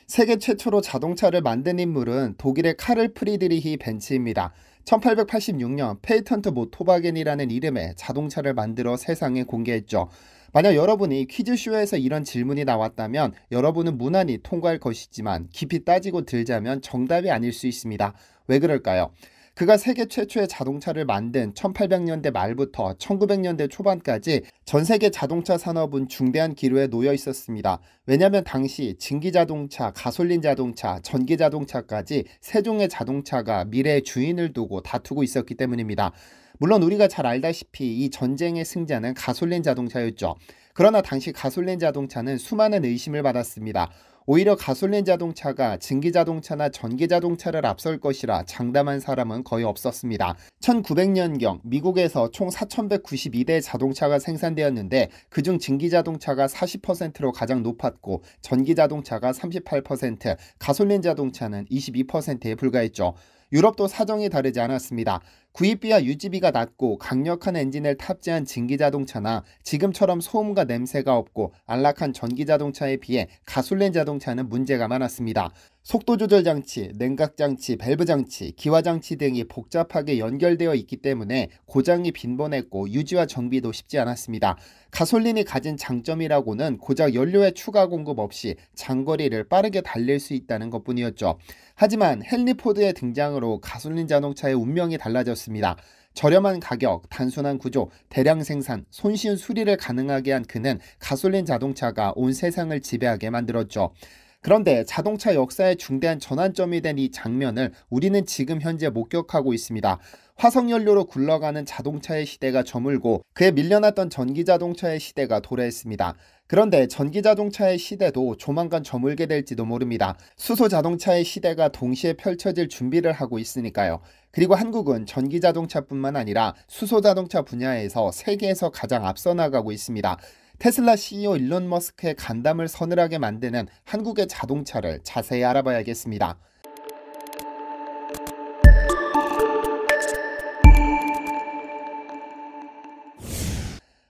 세계 최초로 자동차를 만든 인물은 독일의 카를 프리드리히 벤츠입니다. 1886년 페이턴트 모토바겐이라는 이름의 자동차를 만들어 세상에 공개했죠. 만약 여러분이 퀴즈쇼에서 이런 질문이 나왔다면 여러분은 무난히 통과할 것이지만 깊이 따지고 들자면 정답이 아닐 수 있습니다. 왜 그럴까요? 그가 세계 최초의 자동차를 만든 1800년대 말부터 1900년대 초반까지 전 세계 자동차 산업은 중대한 기로에 놓여 있었습니다. 왜냐하면 당시 증기자동차, 가솔린 자동차, 전기자동차까지 세 종의 자동차가 미래의 주인을 두고 다투고 있었기 때문입니다. 물론 우리가 잘 알다시피 이 전쟁의 승자는 가솔린 자동차였죠. 그러나 당시 가솔린 자동차는 수많은 의심을 받았습니다. 오히려 가솔린 자동차가 증기자동차나 전기자동차를 앞설 것이라 장담한 사람은 거의 없었습니다. 1900년경 미국에서 총 4192대의 자동차가 생산되었는데 그중 증기자동차가 40%로 가장 높았고 전기자동차가 38%, 가솔린 자동차는 22%에 불과했죠. 유럽도 사정이 다르지 않았습니다. 구입비와 유지비가 낮고 강력한 엔진을 탑재한 증기자동차나 지금처럼 소음과 냄새가 없고 안락한 전기자동차에 비해 가솔린 자동차는 문제가 많았습니다. 속도조절장치, 냉각장치, 밸브장치, 기화장치 등이 복잡하게 연결되어 있기 때문에 고장이 빈번했고 유지와 정비도 쉽지 않았습니다. 가솔린이 가진 장점이라고는 고작 연료의 추가 공급 없이 장거리를 빠르게 달릴 수 있다는 것뿐이었죠. 하지만 헨리 포드의 등장으로 가솔린 자동차의 운명이 달라졌습니다. 저렴한 가격, 단순한 구조, 대량 생산, 손쉬운 수리를 가능하게 한 그는 가솔린 자동차가 온 세상을 지배하게 만들었죠. 그런데 자동차 역사의 중대한 전환점이 된 이 장면을 우리는 지금 현재 목격하고 있습니다. 화석연료로 굴러가는 자동차의 시대가 저물고 그에 밀려났던 전기자동차의 시대가 도래했습니다. 그런데 전기자동차의 시대도 조만간 저물게 될지도 모릅니다. 수소자동차의 시대가 동시에 펼쳐질 준비를 하고 있으니까요. 그리고 한국은 전기자동차뿐만 아니라 수소자동차 분야에서 세계에서 가장 앞서 나가고 있습니다. 테슬라 CEO 일론 머스크의 간담을 서늘하게 만드는 한국의 자동차를 자세히 알아봐야겠습니다.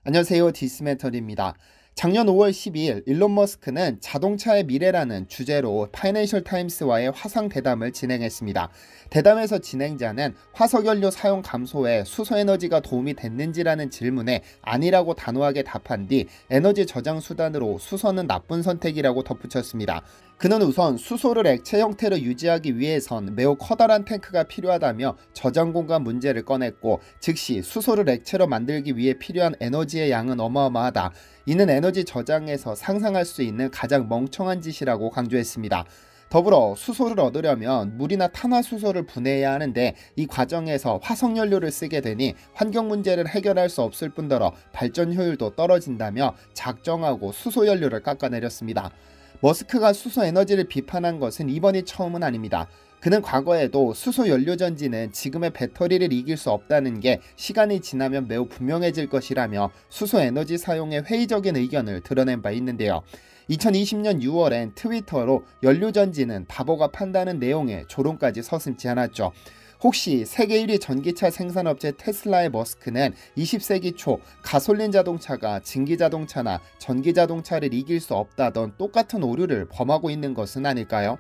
안녕하세요, 디스메털입니다. 작년 5월 12일 일론 머스크는 자동차의 미래라는 주제로 파이낸셜 타임스와의 화상 대담을 진행했습니다. 대담에서 진행자는 화석연료 사용 감소에 수소에너지가 도움이 됐는지라는 질문에 아니라고 단호하게 답한 뒤 에너지 저장 수단으로 수소는 나쁜 선택이라고 덧붙였습니다. 그는 우선 수소를 액체 형태로 유지하기 위해선 매우 커다란 탱크가 필요하다며 저장 공간 문제를 꺼냈고 즉시 수소를 액체로 만들기 위해 필요한 에너지의 양은 어마어마하다. 이는 에너지 저장에서 상상할 수 있는 가장 멍청한 짓이라고 강조했습니다. 더불어 수소를 얻으려면 물이나 탄화수소를 분해해야 하는데 이 과정에서 화석연료를 쓰게 되니 환경 문제를 해결할 수 없을 뿐더러 발전 효율도 떨어진다며 작정하고 수소연료를 깎아내렸습니다. 머스크가 수소에너지를 비판한 것은 이번이 처음은 아닙니다. 그는 과거에도 수소연료전지는 지금의 배터리를 이길 수 없다는 게 시간이 지나면 매우 분명해질 것이라며 수소에너지 사용에 회의적인 의견을 드러낸 바 있는데요. 2020년 6월엔 트위터로 연료전지는 바보가 판다는 내용의 조롱까지 서슴지 않았죠. 혹시 세계 1위 전기차 생산업체 테슬라의 머스크는 20세기 초 가솔린 자동차가 증기자동차나 전기자동차를 이길 수 없다던 똑같은 오류를 범하고 있는 것은 아닐까요?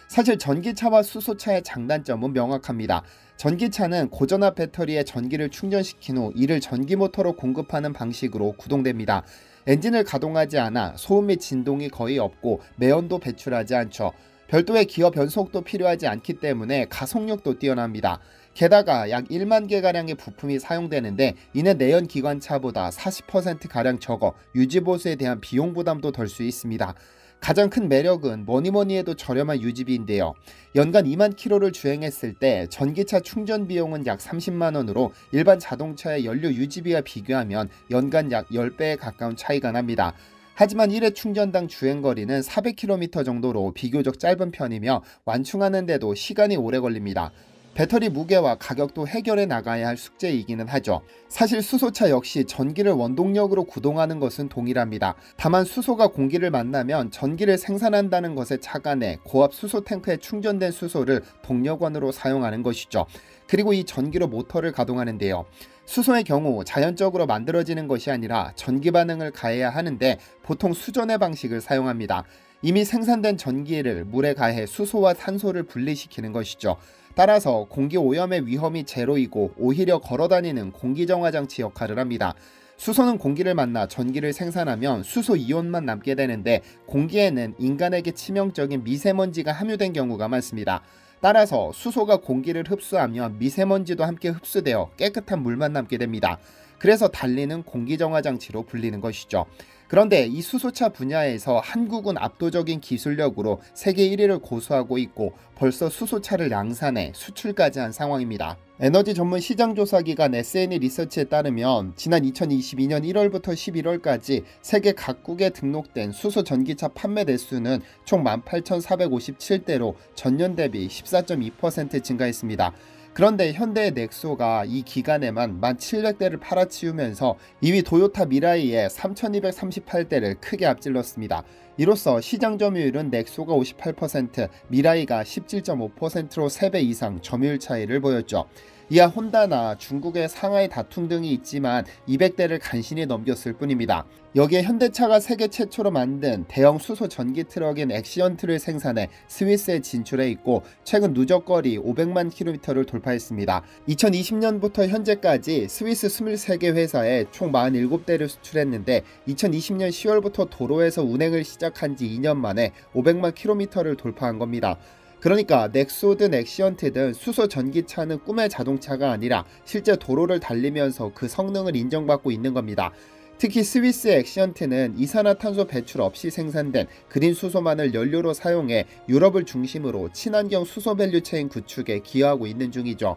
사실 전기차와 수소차의 장단점은 명확합니다. 전기차는 고전압 배터리에 전기를 충전시킨 후 이를 전기모터로 공급하는 방식으로 구동됩니다. 엔진을 가동하지 않아 소음 및 진동이 거의 없고 매연도 배출하지 않죠. 별도의 기어 변속도 필요하지 않기 때문에 가속력도 뛰어납니다. 게다가 약 1만 개가량의 부품이 사용되는데 이는 내연기관차보다 40%가량 적어 유지보수에 대한 비용 부담도 덜 수 있습니다. 가장 큰 매력은 뭐니뭐니해도 저렴한 유지비인데요. 연간 2만 킬로를 주행했을 때 전기차 충전 비용은 약 30만원으로 일반 자동차의 연료 유지비와 비교하면 연간 약 10배에 가까운 차이가 납니다. 하지만 1회 충전당 주행거리는 400km 정도로 비교적 짧은 편이며 완충하는데도 시간이 오래 걸립니다. 배터리 무게와 가격도 해결해 나가야 할 숙제이기는 하죠. 사실 수소차 역시 전기를 원동력으로 구동하는 것은 동일합니다. 다만 수소가 공기를 만나면 전기를 생산한다는 것에 착안해 고압 수소 탱크에 충전된 수소를 동력원으로 사용하는 것이죠. 그리고 이 전기로 모터를 가동하는데요. 수소의 경우 자연적으로 만들어지는 것이 아니라 전기 반응을 가해야 하는데 보통 수전의 방식을 사용합니다. 이미 생산된 전기를 물에 가해 수소와 탄소를 분리시키는 것이죠. 따라서 공기 오염의 위험이 제로이고 오히려 걸어다니는 공기정화장치 역할을 합니다. 수소는 공기를 만나 전기를 생산하면 수소 이온만 남게 되는데 공기에는 인간에게 치명적인 미세먼지가 함유된 경우가 많습니다. 따라서 수소가 공기를 흡수하면 미세먼지도 함께 흡수되어 깨끗한 물만 남게 됩니다. 그래서 달리는 공기정화장치로 불리는 것이죠. 그런데 이 수소차 분야에서 한국은 압도적인 기술력으로 세계 1위를 고수하고 있고 벌써 수소차를 양산해 수출까지 한 상황입니다. 에너지 전문 시장조사기관 S&E 리서치에 따르면 지난 2022년 1월부터 11월까지 세계 각국에 등록된 수소 전기차 판매 대수는 총 18,457대로 전년 대비 14.2% 증가했습니다. 그런데 현대의 넥소가 이 기간에만 1,700대를 팔아치우면서 2위 도요타 미라이의 3,238대를 크게 앞질렀습니다. 이로써 시장 점유율은 넥소가 58%, 미라이가 17.5%로 3배 이상 점유율 차이를 보였죠. 이하 혼다나 중국의 상하이 다툼 등이 있지만 200대를 간신히 넘겼을 뿐입니다. 여기에 현대차가 세계 최초로 만든 대형 수소 전기 트럭인 엑시언트를 생산해 스위스에 진출해 있고 최근 누적거리 500만 킬로미터를 돌파했습니다. 2020년부터 현재까지 스위스 23개 회사에 총 47대를 수출했는데 2020년 10월부터 도로에서 운행을 시작한 지 2년 만에 500만 킬로미터를 돌파한 겁니다. 그러니까 넥소든 엑시언트든 수소 전기차는 꿈의 자동차가 아니라 실제 도로를 달리면서 그 성능을 인정받고 있는 겁니다. 특히 스위스의 엑시언트는 이산화탄소 배출 없이 생산된 그린 수소만을 연료로 사용해 유럽을 중심으로 친환경 수소 밸류체인 구축에 기여하고 있는 중이죠.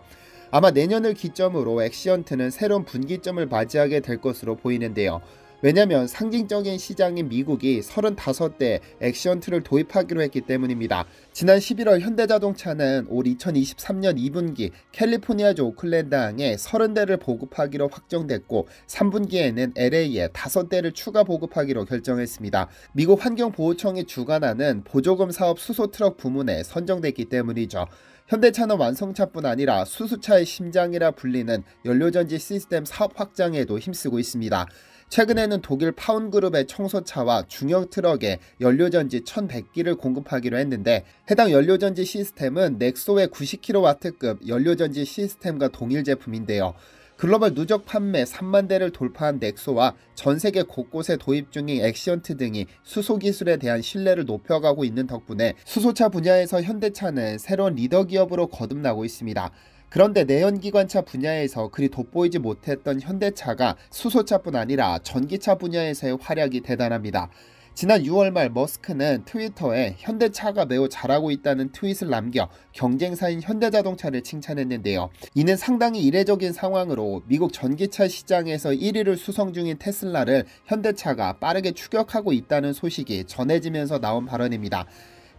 아마 내년을 기점으로 엑시언트는 새로운 분기점을 맞이하게 될 것으로 보이는데요. 왜냐하면 상징적인 시장인 미국이 35대 엑시언트를 도입하기로 했기 때문입니다. 지난 11월 현대자동차는 올 2023년 2분기 캘리포니아주 오클랜드항에 30대를 보급하기로 확정됐고 3분기에는 LA에 5대를 추가 보급하기로 결정했습니다. 미국 환경보호청이 주관하는 보조금 사업 수소트럭 부문에 선정됐기 때문이죠. 현대차는 완성차뿐 아니라 수소차의 심장이라 불리는 연료전지 시스템 사업 확장에도 힘쓰고 있습니다. 최근에는 독일 파운그룹의 청소차와 중형 트럭에 연료전지 1100기를 공급하기로 했는데 해당 연료전지 시스템은 넥소의 90kW급 연료전지 시스템과 동일 제품인데요. 글로벌 누적 판매 3만 대를 돌파한 넥소와 전세계 곳곳에 도입 중인 엑시언트 등이 수소 기술에 대한 신뢰를 높여가고 있는 덕분에 수소차 분야에서 현대차는 새로운 리더 기업으로 거듭나고 있습니다. 그런데 내연기관차 분야에서 그리 돋보이지 못했던 현대차가 수소차뿐 아니라 전기차 분야에서의 활약이 대단합니다. 지난 6월 말 머스크는 트위터에 현대차가 매우 잘하고 있다는 트윗을 남겨 경쟁사인 현대자동차를 칭찬했는데요. 이는 상당히 이례적인 상황으로 미국 전기차 시장에서 1위를 수성 중인 테슬라를 현대차가 빠르게 추격하고 있다는 소식이 전해지면서 나온 발언입니다.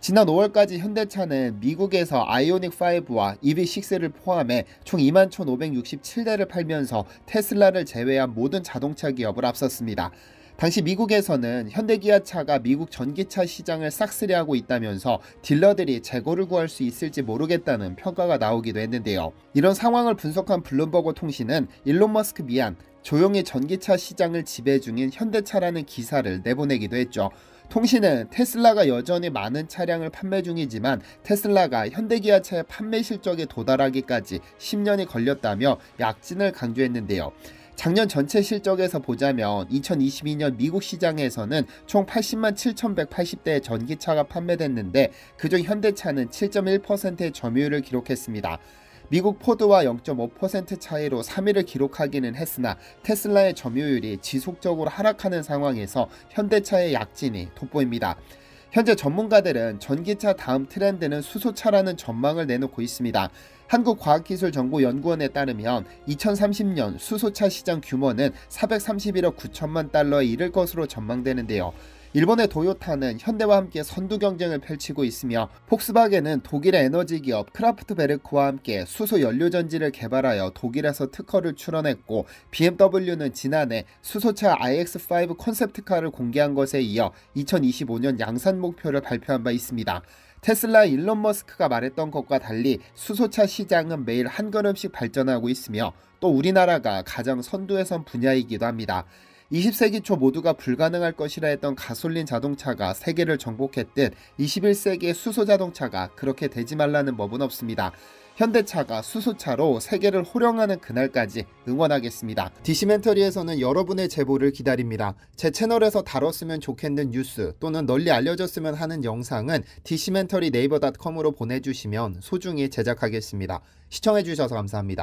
지난 5월까지 현대차는 미국에서 아이오닉5와 EV6를 포함해 총 21,567대를 팔면서 테슬라를 제외한 모든 자동차 기업을 앞섰습니다. 당시 미국에서는 현대기아차가 미국 전기차 시장을 싹쓸이하고 있다면서 딜러들이 재고를 구할 수 있을지 모르겠다는 평가가 나오기도 했는데요. 이런 상황을 분석한 블룸버그 통신은 일론 머스크 미안, 조용히 전기차 시장을 지배 중인 현대차라는 기사를 내보내기도 했죠. 통신은 테슬라가 여전히 많은 차량을 판매 중이지만 테슬라가 현대기아차의 판매 실적에 도달하기까지 10년이 걸렸다며 약진을 강조했는데요. 작년 전체 실적에서 보자면 2022년 미국 시장에서는 총 80만 7,180대의 전기차가 판매됐는데 그중 현대차는 7.1%의 점유율을 기록했습니다. 미국 포드와 0.5% 차이로 3위를 기록하기는 했으나 테슬라의 점유율이 지속적으로 하락하는 상황에서 현대차의 약진이 돋보입니다. 현재 전문가들은 전기차 다음 트렌드는 수소차라는 전망을 내놓고 있습니다. 한국과학기술정보연구원에 따르면 2030년 수소차 시장 규모는 431억 9천만 달러에 이를 것으로 전망되는데요. 일본의 도요타는 현대와 함께 선두 경쟁을 펼치고 있으며 폭스바겐은 독일의 에너지 기업 크라프트베르크와 함께 수소 연료전지를 개발하여 독일에서 특허를 출원했고 BMW는 지난해 수소차 iX5 콘셉트카를 공개한 것에 이어 2025년 양산 목표를 발표한 바 있습니다. 테슬라 일론 머스크가 말했던 것과 달리 수소차 시장은 매일 한 걸음씩 발전하고 있으며 또 우리나라가 가장 선두에 선 분야이기도 합니다. 20세기 초 모두가 불가능할 것이라 했던 가솔린 자동차가 세계를 정복했듯 21세기의 수소 자동차가 그렇게 되지 말라는 법은 없습니다. 현대차가 수소차로 세계를 호령하는 그날까지 응원하겠습니다. 디시멘터리에서는 여러분의 제보를 기다립니다. 제 채널에서 다뤘으면 좋겠는 뉴스 또는 널리 알려졌으면 하는 영상은 디시멘터리 네이버.com으로 보내주시면 소중히 제작하겠습니다. 시청해주셔서 감사합니다.